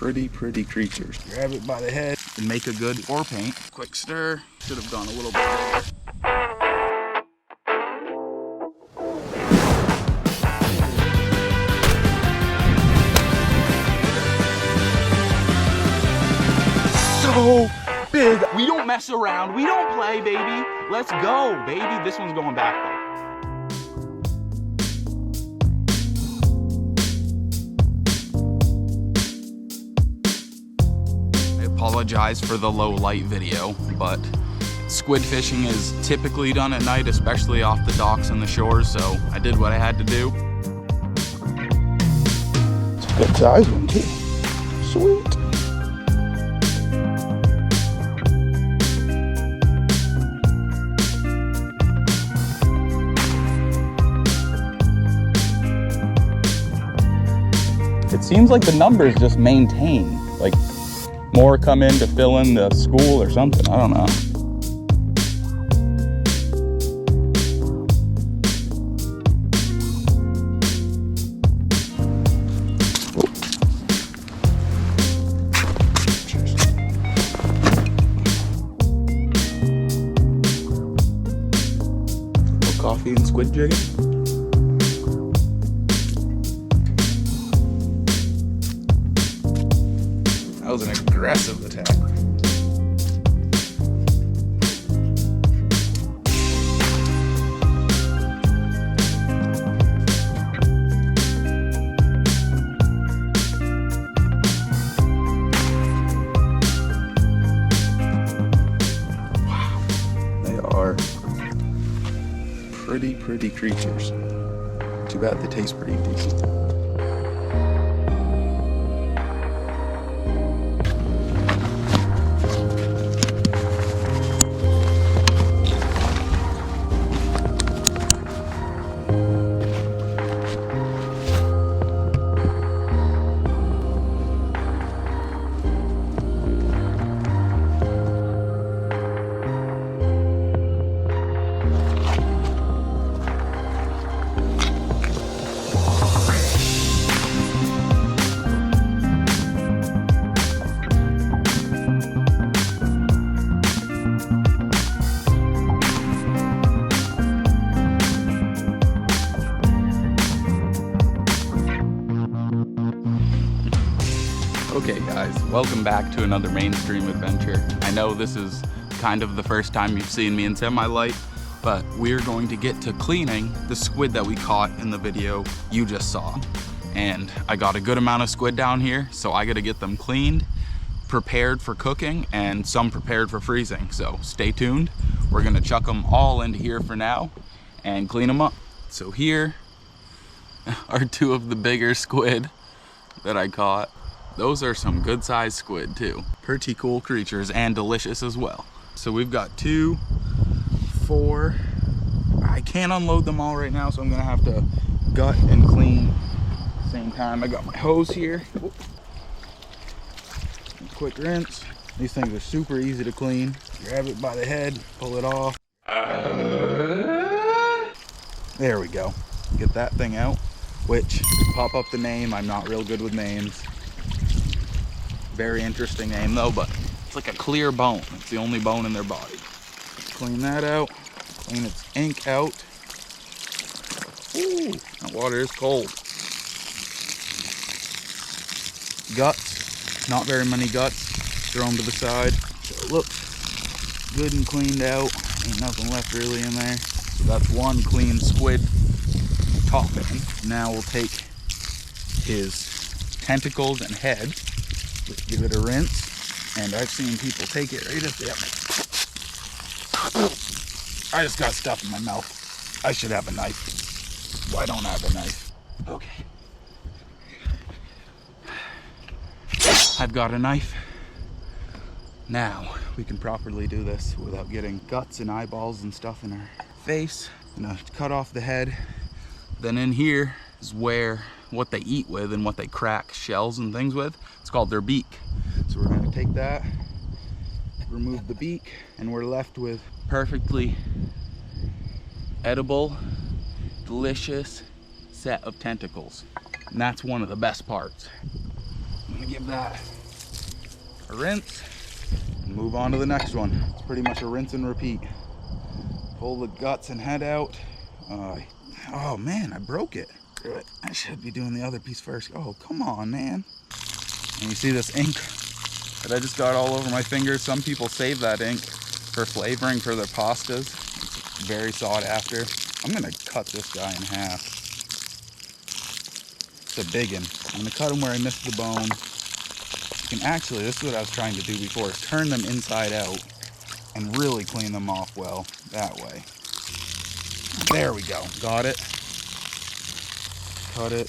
Pretty creatures. Grab it by the head and make a good ore paint. Quick stir. Should have gone a little bit bigger. So big. We don't mess around. We don't play, baby. Let's go, baby. This one's going back though. I apologize for the low light video, but squid fishing is typically done at night, especially off the docks and the shores, so I did what I had to do. It's a good size one too. Sweet. It seems like the numbers just maintain, like more come in to fill in the school or something, I don't know. A little coffee and squid jigging. That was an aggressive attack. Wow, they are pretty creatures. Too bad they taste pretty decent. Okay guys, welcome back to another mainstream adventure. I know this is kind of the first time you've seen me in semi-light, but we're going to get to cleaning the squid that we caught in the video you just saw. And I got a good amount of squid down here, so I gotta get them cleaned, prepared for cooking, and some prepared for freezing. So stay tuned. We're gonna chuck them all into here for now and clean them up. So here are two of the bigger squid that I caught. Those are some good sized squid too. Pretty cool creatures and delicious as well. So we've got 2, 4. I can't unload them all right now, so I'm gonna have to gut and clean at the same time. I got my hose here. Quick rinse. These things are super easy to clean. Grab it by the head, pull it off. There we go. Get that thing out, which pop up the name. I'm not real good with names. Very interesting name though, but it's like a clear bone. It's the only bone in their body. Clean that out, clean its ink out. Ooh, that water is cold. Guts, not very many guts, throw them to the side. So it looks good and cleaned out. Ain't nothing left really in there. So that's one clean squid topping. Now we'll take his tentacles and head. Just give it a rinse, and I've seen people take it right up there. I just got stuff in my mouth. I should have a knife. Well, I don't have a knife. Okay. I've got a knife. Now we can properly do this without getting guts and eyeballs and stuff in our face. I'm gonna cut off the head. Then in here is where what they eat with and what they crack shells and things with. It's called their beak. So we're gonna take that, remove the beak, and we're left with perfectly edible, delicious set of tentacles. And that's one of the best parts. I'm gonna give that a rinse, and move on to the next one. It's pretty much a rinse and repeat. Pull the guts and head out. Oh man, I broke it. I should be doing the other piece first. Oh, come on, man. And you see this ink that I just got all over my fingers? Some people save that ink for flavoring for their pastas. It's very sought after. I'm gonna cut this guy in half. It's a big one. I'm gonna cut him where I missed the bone. You can actually, this is what I was trying to do before, is turn them inside out and really clean them off well that way. There we go. Got it. Cut it.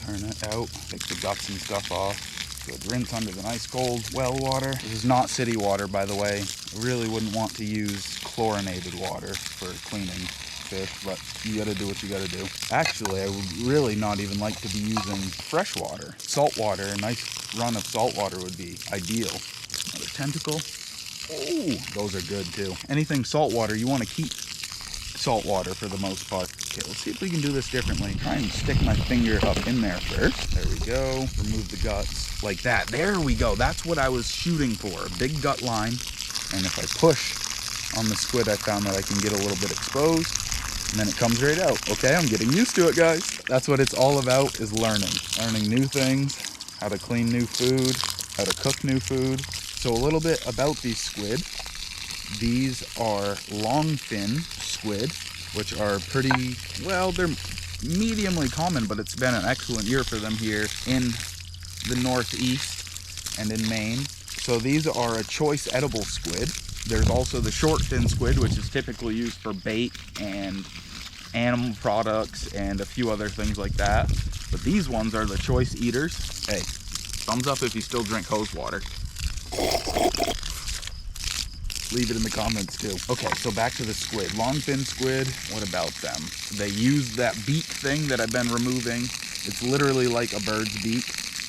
Turn it out. Take the guts and stuff off. Good. Rinse under the nice cold well water. This is not city water, by the way. I really wouldn't want to use chlorinated water for cleaning fish, but you gotta do what you gotta do. Actually, I would really not even like to be using fresh water. Salt water, a nice run of salt water would be ideal. Another tentacle. Oh, those are good too. Anything salt water, you want to keep salt water for the most part. Okay, let's see if we can do this differently. Try and stick my finger up in there first. There we go. Remove the guts like that. There we go. That's what I was shooting for. A big gut line. And if I push on the squid, I found that I can get a little bit exposed. And then it comes right out. Okay, I'm getting used to it, guys. That's what it's all about, is learning. Learning new things, how to clean new food, how to cook new food. So a little bit about these squid. These are long fin squid, which are pretty, well, they're mediumly common, but it's been an excellent year for them here in the Northeast and in Maine. So these are a choice edible squid. There's also the short fin squid, which is typically used for bait and animal products and a few other things like that. But these ones are the choice eaters. Hey, thumbs up if you still drink hose water. Leave it in the comments too. Okay, so back to the squid. Long fin squid, what about them? They use that beak thing that I've been removing. It's literally like a bird's beak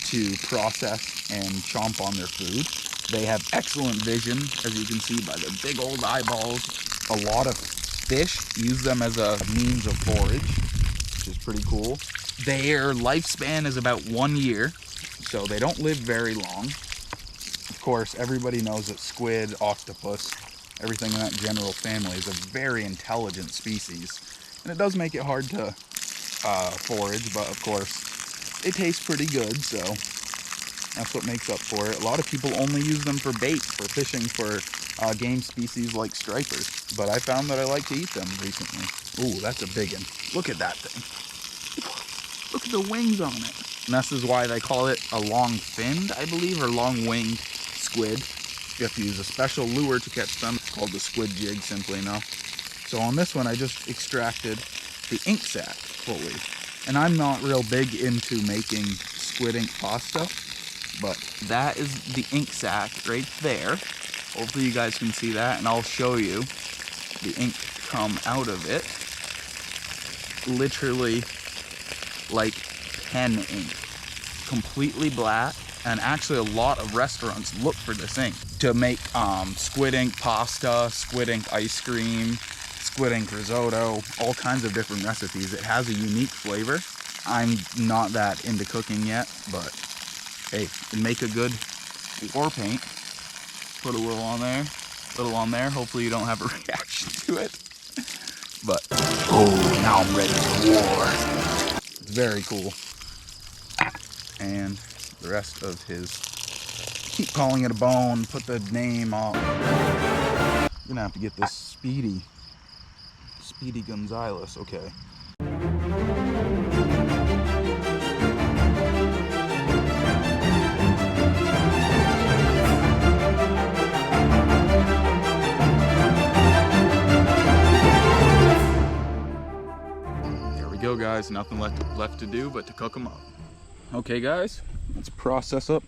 to process and chomp on their food. They have excellent vision, as you can see by the big old eyeballs. A lot of fish use them as a means of forage, which is pretty cool. Their lifespan is about 1 year, so they don't live very long. Of course, everybody knows that squid, octopus, everything in that general family is a very intelligent species. And it does make it hard to forage, but of course, they taste pretty good, so that's what makes up for it. A lot of people only use them for bait, for fishing for game species like stripers. But I found that I like to eat them recently. Ooh, that's a big one. Look at that thing. Look at the wings on it. And this is why they call it a long-finned, I believe, or long-winged squid. You have to use a special lure to catch them. It's called the squid jig, simply enough. So on this one, I just extracted the ink sac fully. And I'm not real big into making squid ink pasta, but that is the ink sac right there. Hopefully you guys can see that, and I'll show you the ink come out of it. Literally like pen ink, completely black. And actually a lot of restaurants look for this ink to make squid ink pasta, squid ink ice cream, squid ink risotto, all kinds of different recipes. It has a unique flavor. I'm not that into cooking yet, but hey, and make a good war paint. Put a little on there, Hopefully you don't have a reaction to it. But, oh, now I'm ready for war. It's very cool. And the rest of his, keep calling it a bone, put the name on. I'm gonna have to get this Speedy Gonzalez, okay. There we go, guys, nothing left to do but to cook them up. Okay guys, let's process up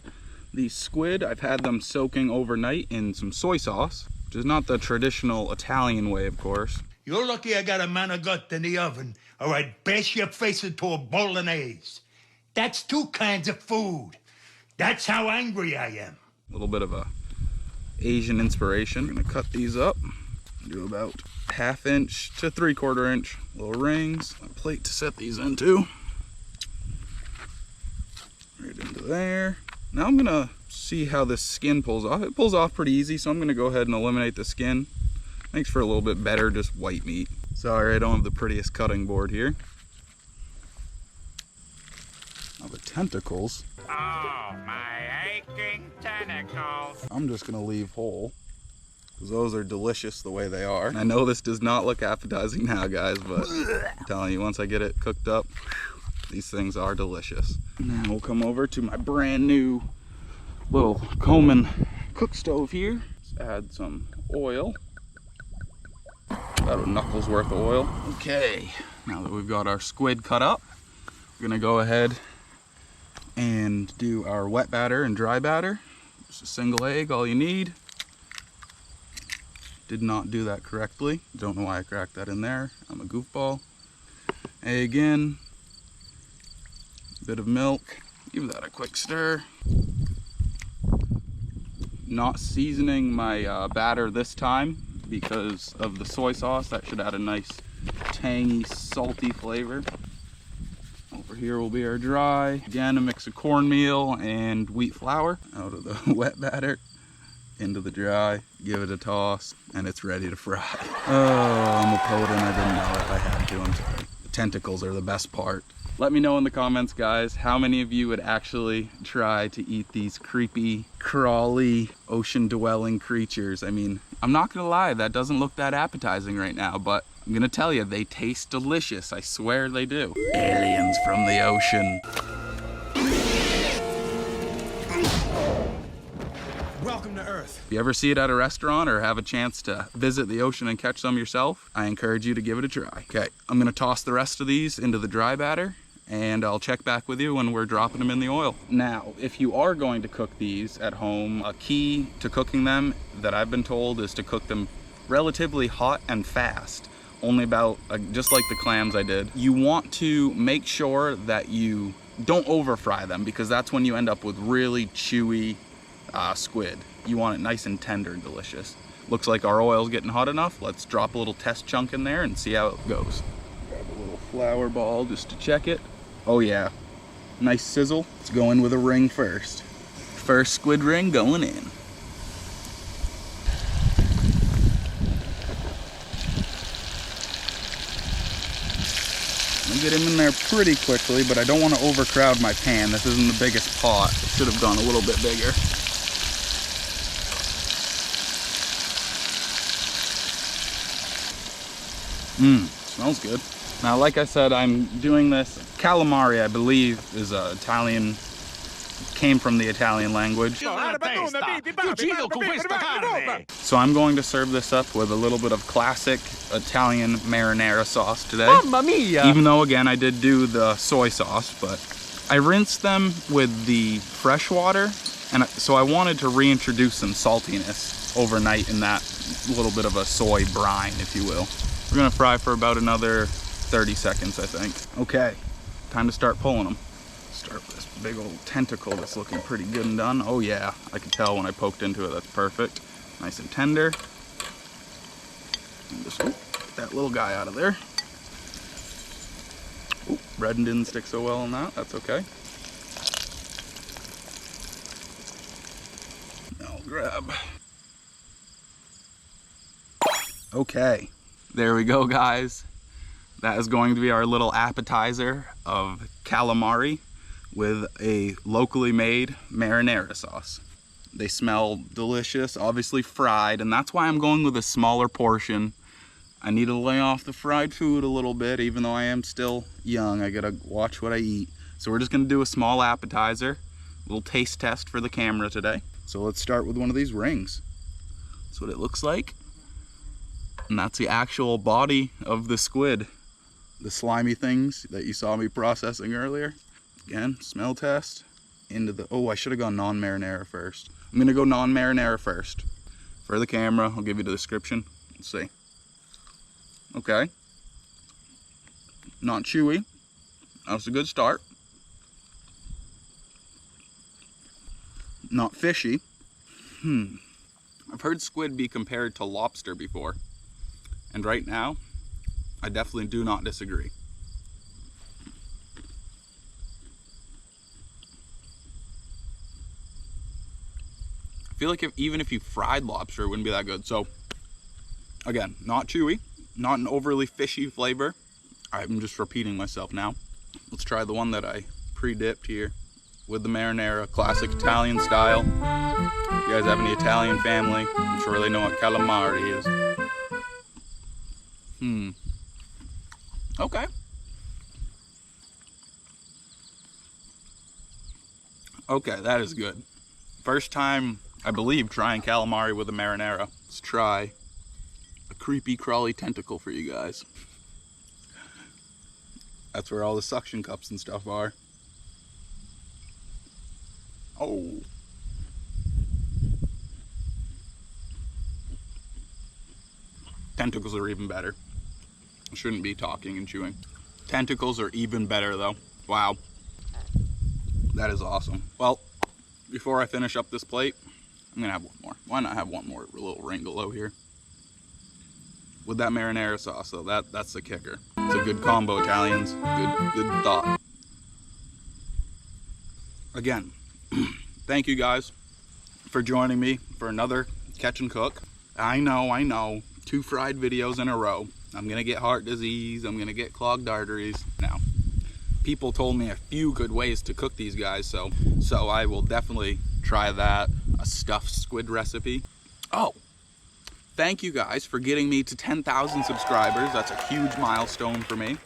these squid. I've had them soaking overnight in some soy sauce, which is not the traditional Italian way, of course. You're lucky I got a manigot in the oven, or I'd bash your face into a bolognese. That's 2 kinds of food. That's how angry I am. A little bit of a Asian inspiration. I'm gonna cut these up, do about 1/2 inch to 3/4 inch little rings. A plate to set these into. Right into there. Now I'm gonna see how this skin pulls off. It pulls off pretty easy, so I'm gonna go ahead and eliminate the skin. Makes for a little bit better, just white meat. Sorry, I don't have the prettiest cutting board here. Now the tentacles. Oh, my aching tentacles. I'm just gonna leave whole, because those are delicious the way they are. I know this does not look appetizing now, guys, but I'm telling you, once I get it cooked up, these things are delicious. Now we'll come over to my brand new little Coleman cook stove here. Let's add some oil. About a knuckle's worth of oil. Okay, now that we've got our squid cut up, we're gonna go ahead and do our wet batter and dry batter. Just a single egg, all you need. Did not do that correctly. Don't know why I cracked that in there. I'm a goofball. Egg in. Bit of milk. Give that a quick stir. Not seasoning my batter this time because of the soy sauce. That should add a nice tangy, salty flavor. Over here will be our dry. Again, a mix of cornmeal and wheat flour. Out of the wet batter, into the dry, give it a toss, and it's ready to fry. Oh, I'm a poet and I didn't know it. I had to, I'm sorry. The tentacles are the best part. Let me know in the comments, guys, how many of you would actually try to eat these creepy, crawly, ocean-dwelling creatures. I mean, I'm not gonna lie, that doesn't look that appetizing right now, but I'm gonna tell you, they taste delicious. I swear they do. Aliens from the ocean. Welcome to Earth. If you ever see it at a restaurant or have a chance to visit the ocean and catch some yourself, I encourage you to give it a try. Okay, I'm gonna toss the rest of these into the dry batter, and I'll check back with you when we're dropping them in the oil. Now, if you are going to cook these at home, a key to cooking them that I've been told is to cook them relatively hot and fast. Only about, just like the clams I did. You want to make sure that you don't over fry them, because that's when you end up with really chewy squid. You want it nice and tender and delicious. Looks like our oil's getting hot enough. Let's drop a little test chunk in there and see how it goes. Grab a little flour ball just to check it. Oh yeah, nice sizzle. Let's go in with a ring first. First squid ring going in. I'll get him in there pretty quickly, but I don't want to overcrowd my pan. This isn't the biggest pot. It should have gone a little bit bigger. Smells good. Now, like I said, I'm doing this. Calamari, I believe, is Italian, came from the Italian language. So I'm going to serve this up with a little bit of classic Italian marinara sauce today. Mamma mia! Even though, again, I did do the soy sauce, but I rinsed them with the fresh water, and so I wanted to reintroduce some saltiness overnight in that little bit of a soy brine, if you will. We're gonna fry for about another 30 seconds, I think. Okay, time to start pulling them. Start with this big old tentacle that's looking pretty good and done. Oh yeah, I could tell when I poked into it. That's perfect. Nice and tender. And just get that little guy out of there. Ooh, bread didn't stick so well on that. That's okay. I'll grab. Okay, there we go, guys. That is going to be our little appetizer of calamari with a locally made marinara sauce. They smell delicious, obviously fried, and that's why I'm going with a smaller portion. I need to lay off the fried food a little bit, even though I am still young. I gotta watch what I eat. So we're just gonna do a small appetizer, a little taste test for the camera today. So let's start with one of these rings. That's what it looks like. And that's the actual body of the squid. The slimy things that you saw me processing earlier. Again, smell test. Into the, oh, I should have gone non-marinara first. I'm gonna go non-marinara first. For the camera, I'll give you the description. Let's see. Okay. Not chewy. That's a good start. Not fishy. I've heard squid be compared to lobster before. And right now, I definitely do not disagree. feel like even if you fried lobster, it wouldn't be that good. So again, not chewy, not an overly fishy flavor. I'm just repeating myself now. Let's try the one that I pre-dipped here with the marinara, classic Italian style. If you guys have any Italian family, I'm sure they know what calamari is. Okay. Okay, that is good. First time, I believe, trying calamari with a marinara. Let's try a creepy crawly tentacle for you guys. That's where all the suction cups and stuff are. Oh. Tentacles are even better. I shouldn't be talking and chewing. Tentacles are even better though. Wow. That is awesome. Well, before I finish up this plate, I'm gonna have one more. Why not have one more little ringolo here? With that marinara sauce though, that's the kicker. It's a good combo, Italians. Good thought. Again, thank you guys for joining me for another catch and cook. I know, 2 fried videos in a row. I'm gonna get heart disease, I'm gonna get clogged arteries. Now, people told me a few good ways to cook these guys, so I will definitely try that. A stuffed squid recipe. Oh, thank you guys for getting me to 10,000 subscribers. That's a huge milestone for me.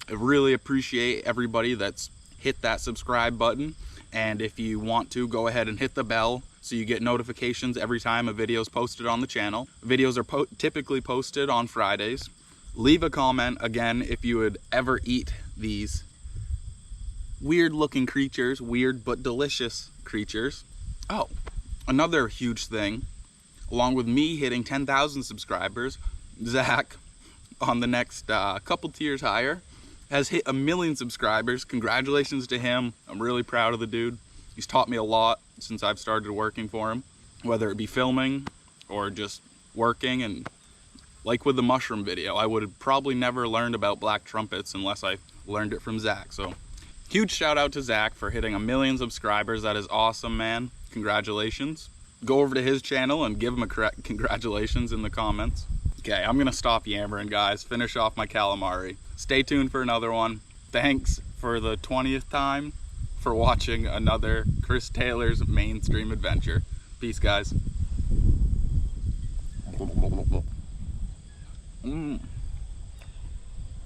I really appreciate everybody that's hit that subscribe button. And if you want to, go ahead and hit the bell so you get notifications every time a video is posted on the channel. Videos are typically posted on Fridays. Leave a comment, again, if you would ever eat these weird looking creatures, weird but delicious creatures. Oh, another huge thing, along with me hitting 10,000 subscribers, Zach, on the next couple tiers higher, has hit 1 million subscribers. Congratulations to him. I'm really proud of the dude. He's taught me a lot since I've started working for him, whether it be filming or just working. And like with the mushroom video, I would have probably never learned about black trumpets unless I learned it from Zach. So huge shout out to Zach for hitting 1 million subscribers. That is awesome, man. Congratulations. Go over to his channel and give him a congratulations in the comments. Okay, I'm gonna stop yammering, guys. Finish off my calamari. Stay tuned for another one. Thanks for the 20th time for watching another Chris Taylor's mainstream adventure. Peace, guys.